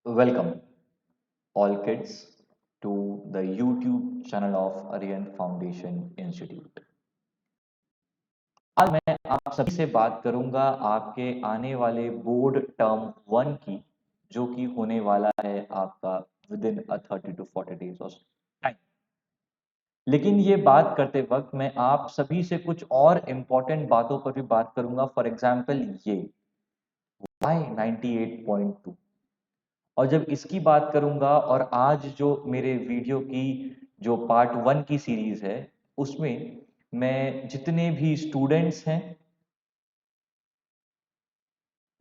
Welcome, all kids, to the YouTube channel of Aryan Foundation Institute. आज मैं आप सभी से बात करूंगा आपके आने वाले बोर्ड टर्म 1 की, जो कि होने वाला है आपका with in 30 to 40 days of time. लेकिन ये बात करते वक्त मैं आप सभी से कुछ और इम्पोर्टेंट बातों पर भी बात करूंगा। फॉर एग्जाम्पल ये वाई 98.2, और जब इसकी बात करूंगा और आज जो मेरे वीडियो की जो पार्ट 1 की सीरीज है उसमें मैं जितने भी स्टूडेंट्स हैं,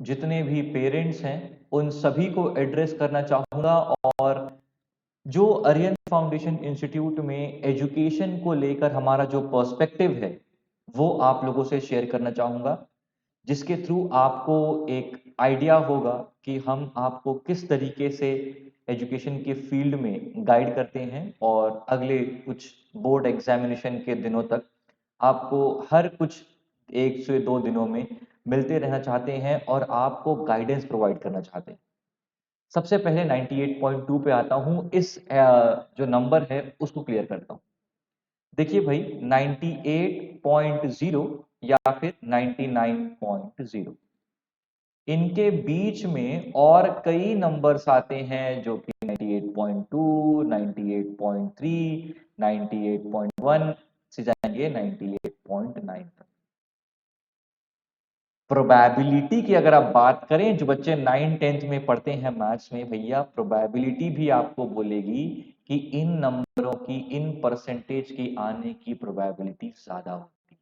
जितने भी पेरेंट्स हैं, उन सभी को एड्रेस करना चाहूंगा और जो अरियन फाउंडेशन इंस्टीट्यूट में एजुकेशन को लेकर हमारा जो पर्सपेक्टिव है वो आप लोगों से शेयर करना चाहूंगा, जिसके थ्रू आपको एक आइडिया होगा कि हम आपको किस तरीके से एजुकेशन के फील्ड में गाइड करते हैं और अगले कुछ बोर्ड एग्जामिनेशन के दिनों तक आपको हर कुछ 1 से 2 दिनों में मिलते रहना चाहते हैं और आपको गाइडेंस प्रोवाइड करना चाहते हैं। सबसे पहले 98.2 पे आता हूँ। इस जो नंबर है उसको क्लियर करता हूँ। देखिए भाई, 98.0 या फिर 99.0, इनके बीच में और कई नंबर्स आते हैं जो कि 98.2, 98.3, 98.1 से जाएंगे 98.9 तक। प्रोबेबिलिटी की अगर आप बात करें, जो बच्चे 9th-10th में पढ़ते हैं मैथ्स में, भैया प्रोबेबिलिटी भी आपको बोलेगी कि इन नंबरों की, इन परसेंटेज की आने की प्रोबेबिलिटी ज्यादा होती है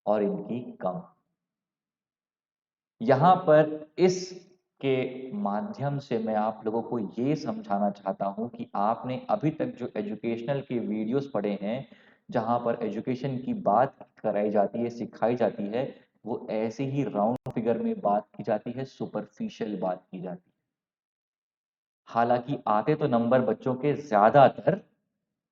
और इनकी कम। यहाँ पर इसके माध्यम से मैं आप लोगों को ये समझाना चाहता हूँ कि आपने अभी तक जो एजुकेशनल के वीडियोस पढ़े हैं, जहाँ पर एजुकेशन की बात कराई जाती है, सिखाई जाती है, वो ऐसे ही राउंड फिगर में बात की जाती है, सुपरफिशियल बात की जाती है। हालांकि आते तो नंबर बच्चों के ज्यादातर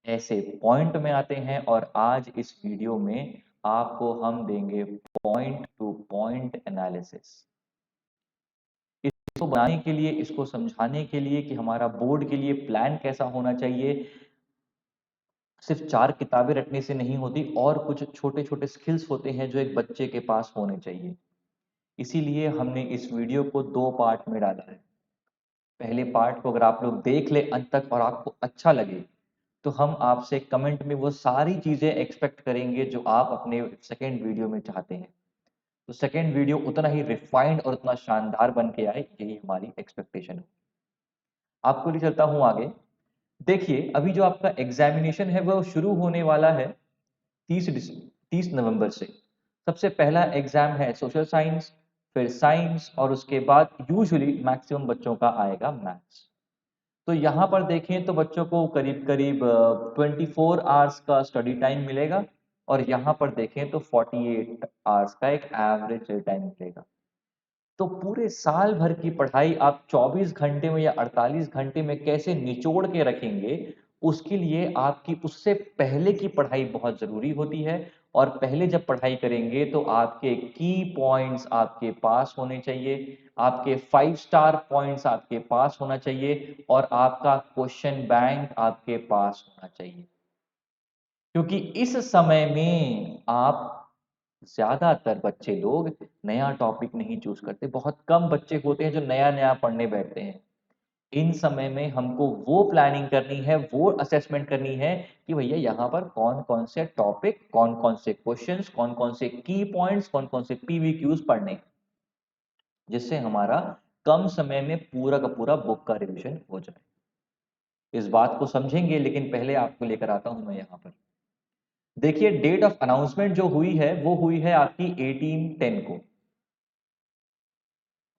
ऐसे पॉइंट में आते हैं, और आज इस वीडियो में आपको हम देंगे पॉइंट टू पॉइंट एनालिसिस। इसको बनाने के लिए, इसको समझाने के लिए कि हमारा बोर्ड के लिए प्लान कैसा होना चाहिए, सिर्फ 4 किताबें रखने से नहीं होती, और कुछ छोटे छोटे स्किल्स होते हैं जो एक बच्चे के पास होने चाहिए। इसीलिए हमने इस वीडियो को 2 पार्ट में डाला है। पहले पार्ट को अगर आप लोग देख ले अंत तक और आपको अच्छा लगे, तो हम आपसे कमेंट में वो सारी चीजें एक्सपेक्ट करेंगे जो आप अपने सेकेंड वीडियो में चाहते हैं। तो सेकेंड वीडियो उतना ही रिफाइंड और उतना शानदार बन के आए, यही हमारी एक्सपेक्टेशन है। आपको ले चलता हूं आगे। देखिए, अभी जो आपका एग्जामिनेशन है वो शुरू होने वाला है 30 नवंबर से। सबसे पहला एग्जाम है सोशल साइंस, फिर साइंस, और उसके बाद यूजुअली मैक्सिमम बच्चों का आएगा मैथ्स। तो यहाँ पर देखें तो बच्चों को करीब करीब 24 आवर्स का स्टडी टाइम मिलेगा, और यहाँ पर देखें तो 48 आवर्स का एक एवरेज टाइम मिलेगा। तो पूरे साल भर की पढ़ाई आप 24 घंटे में या 48 घंटे में कैसे निचोड़ के रखेंगे, उसके लिए आपकी उससे पहले की पढ़ाई बहुत जरूरी होती है। और पहले जब पढ़ाई करेंगे तो आपके की पॉइंट्स आपके पास होने चाहिए, आपके 5 स्टार पॉइंट्स आपके पास होना चाहिए, और आपका क्वेश्चन बैंक आपके पास होना चाहिए। क्योंकि इस समय में आप, ज्यादातर बच्चे लोग नया टॉपिक नहीं चूज करते, बहुत कम बच्चे होते हैं जो नया नया पढ़ने बैठते हैं। इन समय में हमको वो प्लानिंग करनी है, वो असेसमेंट करनी है कि भैया यहाँ पर कौन कौन से टॉपिक, कौन कौन से क्वेश्चंस, कौन कौन से की पॉइंट्स, कौन कौन से पीवीक्यूज पढ़ने हैं, जिससे हमारा कम समय में पूरा का पूरा बुक का रिवीजन हो जाए। इस बात को समझेंगे, लेकिन पहले आपको लेकर आता हूं मैं यहाँ पर। देखिए, डेट ऑफ अनाउंसमेंट जो हुई है वो हुई है आपकी 18/10 को,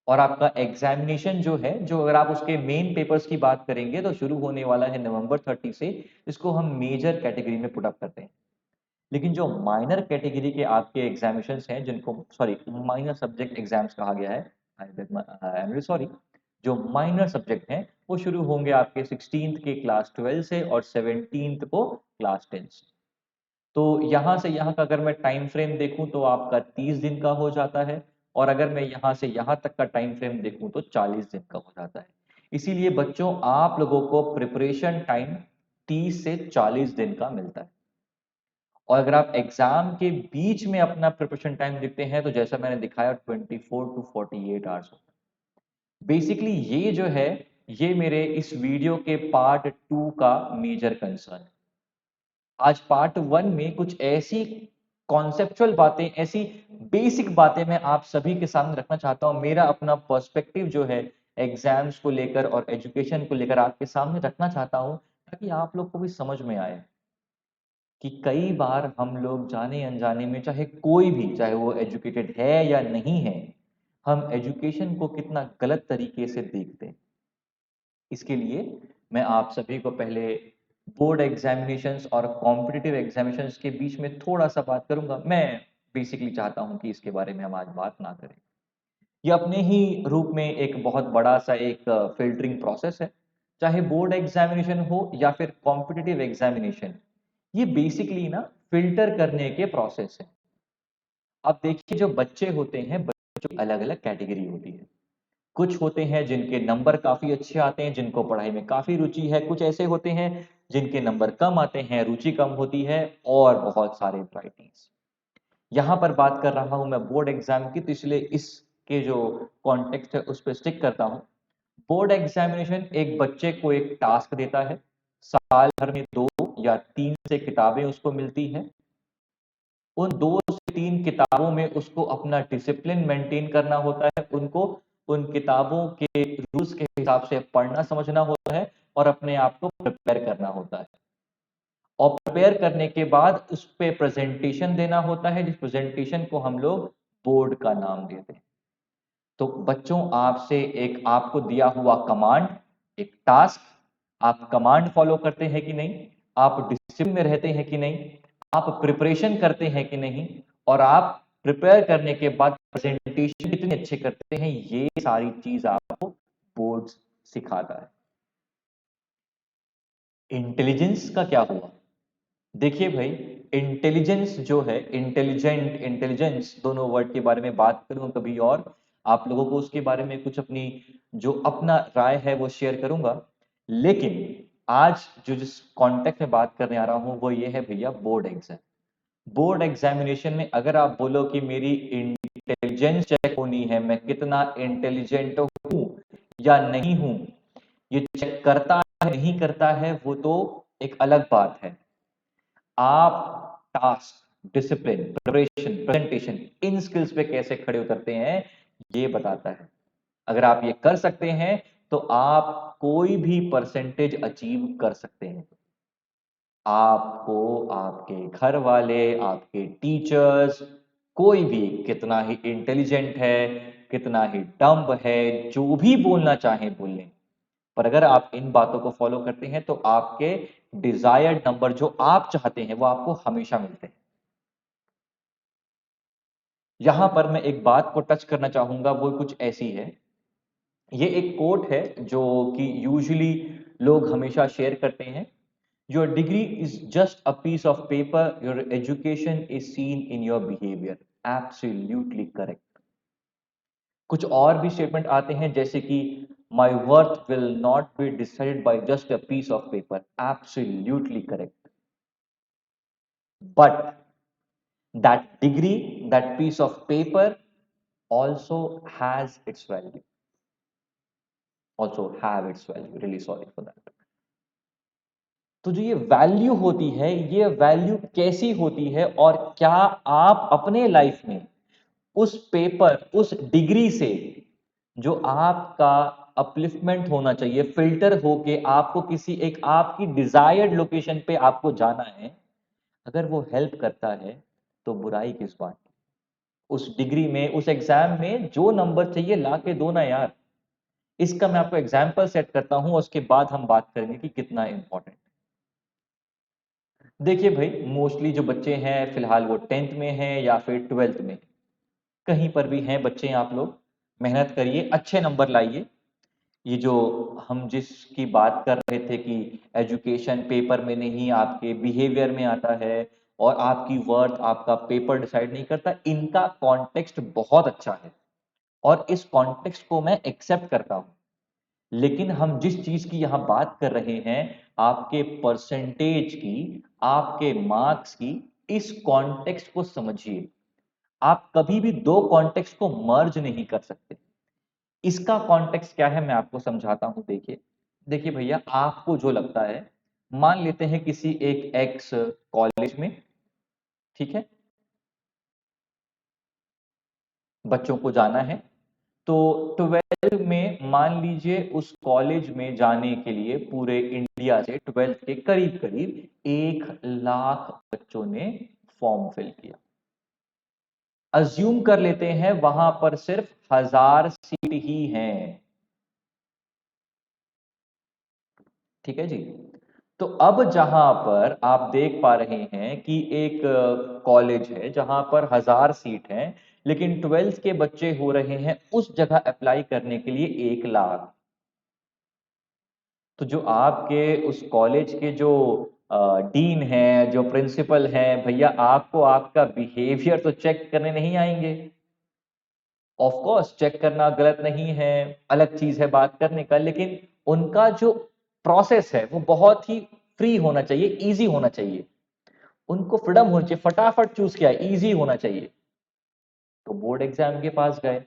और आपका एग्जामिनेशन जो है, जो अगर आप उसके मेन पेपर्स की बात करेंगे तो शुरू होने वाला है नवंबर 30 से। इसको हम मेजर कैटेगरी में पुट अप करते हैं। लेकिन जो माइनर कैटेगरी के आपके एग्जामिनेशंस हैं, जिनको सॉरी माइनर सब्जेक्ट एग्जाम्स कहा गया है, आई एम सॉरी, जो माइनर सब्जेक्ट हैं वो शुरू होंगे आपके 16th के क्लास 12 से और 17th को क्लास 10 से। तो यहाँ से यहाँ का अगर मैं टाइम फ्रेम देखूं तो आपका 30 दिन का हो जाता है, और अगर मैं यहाँ से यहाँ तक का टाइम फ्रेम देखूं तो 40 दिन का हो जाता है। इसीलिए बच्चों आप लोगों को प्रिपरेशन टाइम 30 से 40 दिन का मिलता है। और अगर आप एग्जाम के बीच में अपना प्रिपरेशन टाइम देखते हैं तो जैसा मैंने दिखाया 24 टू 48 आवर्स होता है। बेसिकली ये जो है, ये मेरे इस वीडियो के पार्ट 2 का मेजर कंसर्न है। आज पार्ट 1 में कुछ ऐसी कॉन्सेप्चुअल बातें, ऐसी बेसिक बातें मैं आप सभी के सामने रखना चाहता हूं। मेरा अपना पर्सपेक्टिव जो है एग्जाम्स को लेकर और एजुकेशन को लेकर आपके सामने रखना चाहता हूं, ताकि आप लोग को भी समझ में आए कि कई बार हम लोग जाने अनजाने में, चाहे कोई भी, चाहे वो एजुकेटेड है या नहीं है, हम एजुकेशन को कितना गलत तरीके से देखते हैं। इसके लिए मैं आप सभी को पहले बोर्ड एग्जामिनेशंस और कॉम्पिटिटिव एग्जामिनेशंस के बीच में थोड़ा सा बात करूंगा। मैं बेसिकली चाहता हूं कि इसके बारे में हम आज बात ना करें। ये अपने ही रूप में एक बहुत बड़ा सा एक फिल्टरिंग प्रोसेस है। चाहे बोर्ड एग्जामिनेशन हो या फिर कॉम्पिटिटिव एग्जामिनेशन, ये बेसिकली ना फिल्टर करने के प्रोसेस है। अब देखिए, जो बच्चे होते हैं, बच्चों की अलग अलग कैटेगरी होती है। कुछ होते हैं जिनके नंबर काफी अच्छे आते हैं, जिनको पढ़ाई में काफी रुचि है। कुछ ऐसे होते हैं जिनके नंबर कम आते हैं, रुचि कम होती है, और बहुत सारे वैरायटीज। यहाँ पर बात कर रहा हूं मैं बोर्ड एग्जाम की, तो इसलिए इसके जो कॉन्टेक्स्ट है उस पर स्टिक करता हूं। बोर्ड एग्जामिनेशन एक बच्चे को एक टास्क देता है। साल भर में 2 या 3 से किताबें उसको मिलती है। उन 2 से 3 किताबों में उसको अपना डिसिप्लिन मेंटेन करना होता है। उनको उन किताबों के रूल्स के हिसाब से पढ़ना समझना होता है और अपने आप को प्रिपेयर करना होता है। और प्रिपेयर करने के बाद उस पे प्रेजेंटेशन देना होता है, जिस प्रेजेंटेशन को हम लोग बोर्ड का नाम देते हैं। तो बच्चों, आपसे एक आपको दिया हुआ कमांड, एक टास्क, आप कमांड फॉलो करते हैं कि नहीं, आप डिसिप्लिन में रहते हैं कि नहीं, आप प्रिपरेशन करते हैं कि नहीं, और आप प्रिपेयर करने के बाद प्रेजेंटेशन कितने अच्छे करते हैं, ये सारी चीज आपको बोर्ड सिखाता है। इंटेलिजेंस का क्या हुआ? देखिए भाई, इंटेलिजेंस जो है, इंटेलिजेंट, इंटेलिजेंस, दोनों वर्ड के बारे में बात करूं कभी और आप लोगों को उसके बारे में कुछ अपनी जो अपना राय है वो शेयर करूंगा। लेकिन आज जो जिस कॉन्टेक्स्ट में बात करने आ रहा हूं वो ये है भैया, बोर्ड एग्जाम। बोर्ड एग्जामिनेशन में अगर आप बोलो कि मेरी इंटेलिजेंस चेक होनी है, मैं कितना इंटेलिजेंट हूं या नहीं हूं, ये चेक करता है नहीं करता है वो तो एक अलग बात है। आप टास्क, डिसिप्लिन, प्रिपरेशन, प्रेजेंटेशन, इन स्किल्स पे कैसे खड़े उतरते हैं, ये बताता है। अगर आप ये कर सकते हैं तो आप कोई भी परसेंटेज अचीव कर सकते हैं। आपको आपके घर वाले, आपके टीचर्स, कोई भी कितना ही इंटेलिजेंट है, कितना ही डम्ब है, जो भी बोलना चाहे बोल लें, पर अगर आप इन बातों को फॉलो करते हैं तो आपके डिजायर्ड नंबर जो आप चाहते हैं वो आपको हमेशा मिलते हैं। यहां पर मैं एक बात को टच करना चाहूंगा, वो कुछ ऐसी है। ये एक कोट है जो कि यूजुअली लोग हमेशा शेयर करते हैं। Your degree is just a piece of paper, your education is seen in your behaviour. Absolutely correct. कुछ और भी स्टेटमेंट आते हैं जैसे कि my worth will not be decided by just a piece of paper. Absolutely correct. But that degree, that piece of paper also has its value, also have its value, really sorry for that। तो जो ये value होती है, ये value कैसी होती है, और क्या आप अपने लाइफ में उस पेपर, उस डिग्री से जो आपका अपलिफ्टमेंट होना चाहिए, फिल्टर होके आपको किसी एक आपकी डिजायर्ड लोकेशन पे आपको जाना है, अगर वो हेल्प करता है तो बुराई किस बात की? उस डिग्री में, उस एग्जाम में जो नंबर चाहिए ला के दो ना यार। इसका मैं आपको एग्जाम्पल सेट करता हूं और उसके बाद हम बात करेंगे कि कितना इंपॉर्टेंट। देखिए भाई, मोस्टली जो बच्चे हैं फिलहाल वो 10th में हैं या फिर 12th में, कहीं पर भी हैं बच्चे, आप लोग मेहनत करिए, अच्छे नंबर लाइए। ये जो हम जिसकी बात कर रहे थे कि एजुकेशन पेपर में नहीं, आपके बिहेवियर में आता है, और आपकी वर्थ आपका पेपर डिसाइड नहीं करता, इनका कॉन्टेक्स्ट बहुत अच्छा है और इस कॉन्टेक्स्ट को मैं एक्सेप्ट करता हूं। लेकिन हम जिस चीज की यहां बात कर रहे हैं, आपके परसेंटेज की, आपके मार्क्स की, इस कॉन्टेक्स्ट को समझिए। आप कभी भी दो कॉन्टेक्स्ट को मर्ज नहीं कर सकते। इसका कॉन्टेक्स्ट क्या है मैं आपको समझाता हूं। देखिए देखिए भैया, आपको जो लगता है, मान लेते हैं किसी एक एक्स कॉलेज में, ठीक है, बच्चों को जाना है, तो 12 में मान लीजिए उस कॉलेज में जाने के लिए पूरे इंडिया से 12 के करीब करीब 1 लाख बच्चों ने फॉर्म फिल किया। अज्यूम कर लेते हैं वहां पर सिर्फ 1000 सीट ही हैं, ठीक है जी। तो अब जहां पर आप देख पा रहे हैं कि एक कॉलेज है जहां पर 1000 सीट हैं, लेकिन 12th के बच्चे हो रहे हैं उस जगह अप्लाई करने के लिए 1 लाख। तो जो आपके उस कॉलेज के जो डीन हैं, जो प्रिंसिपल हैं, भैया आपको आपका बिहेवियर तो चेक करने नहीं आएंगे। ऑफ कोर्स चेक करना गलत नहीं है, अलग चीज है बात करने का, लेकिन उनका जो प्रोसेस है वो बहुत ही फ्री होना चाहिए, इजी होना चाहिए। उनको फ्रीडम होनी चाहिए, फटाफट चूज किया, इजी होना चाहिए। तो बोर्ड एग्जाम के पास गए,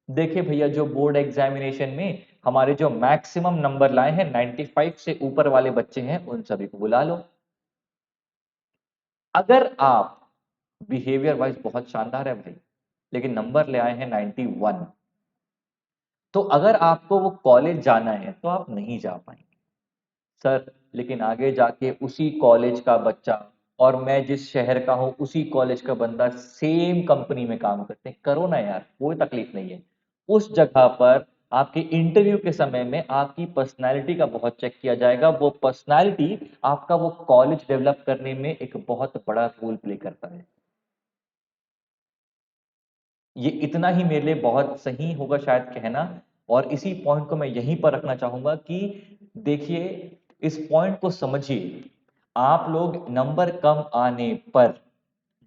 देखिए भैया जो बोर्ड एग्जामिनेशन में हमारे जो मैक्सिमम नंबर लाए हैं, 95 से ऊपर वाले बच्चे हैं, उन सभी को बुला लो। अगर आप बिहेवियर वाइज बहुत शानदार है भाई, लेकिन नंबर ले आए हैं 91, तो अगर आपको वो कॉलेज जाना है तो आप नहीं जा पाएंगे सर। लेकिन आगे जाके उसी कॉलेज का बच्चा और मैं जिस शहर का हूं उसी कॉलेज का बंदा सेम कंपनी में काम करते हैं, करो ना यार, कोई तकलीफ नहीं है। उस जगह पर आपके इंटरव्यू के समय में आपकी पर्सनालिटी का बहुत चेक किया जाएगा। वो पर्सनालिटी आपका वो कॉलेज डेवलप करने में एक बहुत बड़ा रोल प्ले करता है। ये इतना ही मेरे लिए बहुत सही होगा शायद कहना, और इसी पॉइंट को मैं यहीं पर रखना चाहूंगा कि देखिए, इस पॉइंट को समझिए। आप लोग नंबर कम आने पर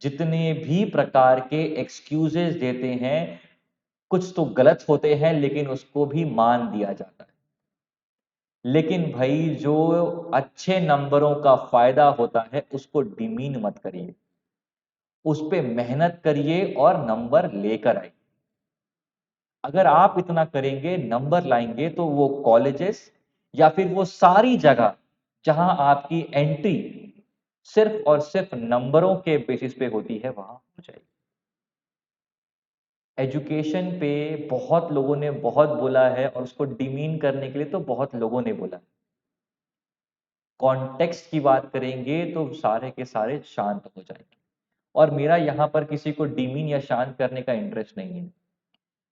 जितने भी प्रकार के एक्सक्यूजेस देते हैं, कुछ तो गलत होते हैं लेकिन उसको भी मान दिया जाता है। लेकिन भाई जो अच्छे नंबरों का फायदा होता है उसको डिमीन मत करिए, उस पे मेहनत करिए और नंबर लेकर आइए। अगर आप इतना करेंगे, नंबर लाएंगे, तो वो कॉलेजेस या फिर वो सारी जगह जहां आपकी एंट्री सिर्फ और सिर्फ नंबरों के बेसिस पे होती है, वहां हो जाएगी। एजुकेशन पे बहुत लोगों ने बहुत बोला है और उसको डिमीन करने के लिए तो बहुत लोगों ने बोला। कॉन्टेक्स्ट की बात करेंगे तो सारे के सारे शांत हो जाएंगे। और मेरा यहाँ पर किसी को डिमीन या शांत करने का इंटरेस्ट नहीं है।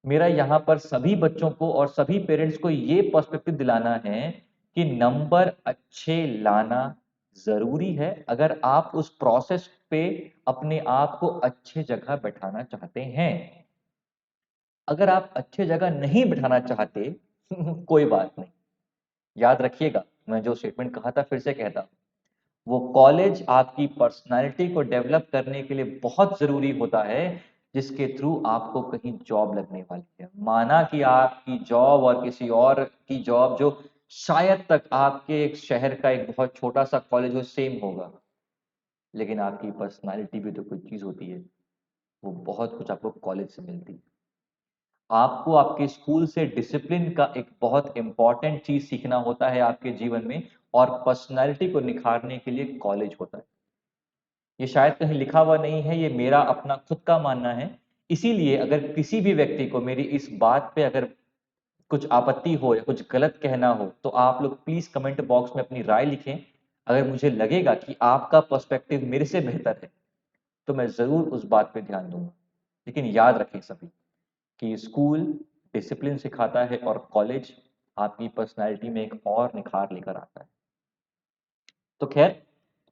मेरा यहाँ पर सभी बच्चों को और सभी पेरेंट्स को ये पर्सपेक्टिव दिलाना है कि नंबर अच्छे लाना जरूरी है, अगर आप उस प्रोसेस पे अपने आप को अच्छे जगह बैठाना चाहते हैं। अगर आप अच्छे जगह नहीं बिठाना चाहते कोई बात नहीं। याद रखिएगा, मैं जो स्टेटमेंट कहा था फिर से कहता हूं, वो कॉलेज आपकी पर्सनालिटी को डेवलप करने के लिए बहुत जरूरी होता है, जिसके थ्रू आपको कहीं जॉब लगने वाली है। माना कि आपकी जॉब और किसी और की जॉब जो शायद तक आपके एक शहर का एक बहुत छोटा सा कॉलेज हो सेम होगा, लेकिन आपकी पर्सनालिटी भी तो कुछ चीज होती है, वो बहुत कुछ आपको कॉलेज से मिलती है। आपको आपके स्कूल से डिसिप्लिन का एक बहुत इंपॉर्टेंट चीज सीखना होता है आपके जीवन में, और पर्सनालिटी को निखारने के लिए कॉलेज होता है। ये शायद कहीं लिखा हुआ नहीं है, ये मेरा अपना खुद का मानना है। इसीलिए अगर किसी भी व्यक्ति को मेरी इस बात पे अगर कुछ आपत्ति हो या कुछ गलत कहना हो, तो आप लोग प्लीज कमेंट बॉक्स में अपनी राय लिखें। अगर मुझे लगेगा कि आपका पर्सपेक्टिव मेरे से बेहतर है, तो मैं जरूर उस बात पे ध्यान दूंगा। लेकिन याद रखें सभी कि स्कूल डिसिप्लिन सिखाता है और कॉलेज आपकी पर्सनैलिटी में एक और निखार लेकर आता है। तो खैर,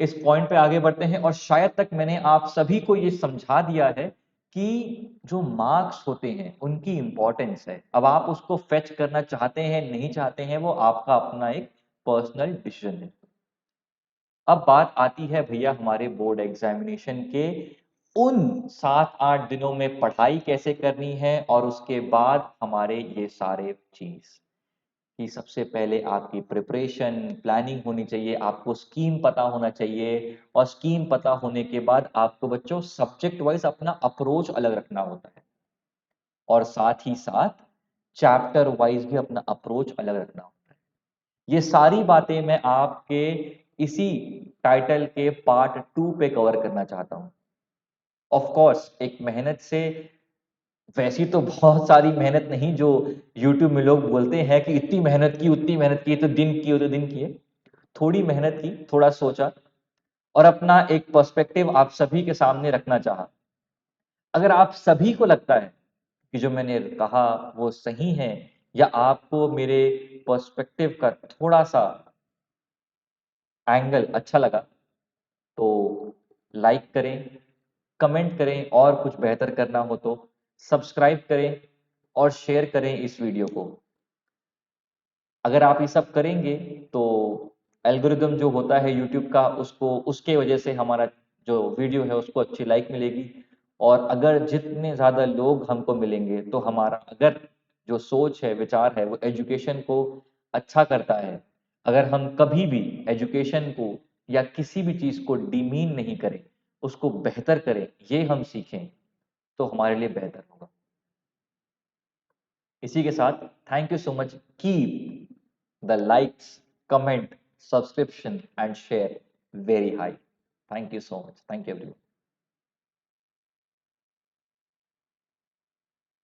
इस पॉइंट पे आगे बढ़ते हैं, और शायद तक मैंने आप सभी को ये समझा दिया है कि जो मार्क्स होते हैं उनकी इंपॉर्टेंस है। अब आप उसको फेच करना चाहते हैं नहीं चाहते हैं, वो आपका अपना एक पर्सनल डिसीजन है। अब बात आती है भैया हमारे बोर्ड एग्जामिनेशन के उन 7-8 दिनों में पढ़ाई कैसे करनी है, और उसके बाद हमारे ये सारे चीज। कि सबसे पहले आपकी प्रिपरेशन, प्लानिंग होनी चाहिए, आपको स्कीम पता होना चाहिए और स्कीम पता होने के बाद आपको बच्चों सब्जेक्ट वाइज अपना अप्रोच अलग रखना होता है और साथ ही साथ चैप्टर वाइज भी अपना अप्रोच अलग रखना होता है। ये सारी बातें मैं आपके इसी टाइटल के पार्ट 2 पे कवर करना चाहता हूं। ऑफ कोर्स एक मेहनत से वैसी तो बहुत सारी मेहनत नहीं जो यूट्यूब में लोग बोलते हैं कि इतनी मेहनत की, उतनी मेहनत की, तो दिन किए तो दिन किए। थोड़ी मेहनत की, थोड़ा सोचा और अपना एक पर्सपेक्टिव आप सभी के सामने रखना चाहा। अगर आप सभी को लगता है कि जो मैंने कहा वो सही है या आपको मेरे पर्सपेक्टिव का थोड़ा-सा एंगल अच्छा लगा, तो लाइक करें, कमेंट करें और कुछ बेहतर करना हो तो सब्सक्राइब करें और शेयर करें इस वीडियो को। अगर आप ये सब करेंगे तो एल्गोरिदम जो होता है यूट्यूब का उसको उसके वजह से हमारा जो वीडियो है उसको अच्छी लाइक मिलेगी और अगर जितने ज़्यादा लोग हमको मिलेंगे तो हमारा अगर जो सोच है, विचार है वो एजुकेशन को अच्छा करता है। अगर हम कभी भी एजुकेशन को या किसी भी चीज़ को डिमीन नहीं करें, उसको बेहतर करें, ये हम सीखें तो हमारे लिए बेहतर होगा। इसी के साथ thank you so much. Keep the likes, comment, subscription and share very high. Thank you so much. Thank you everyone.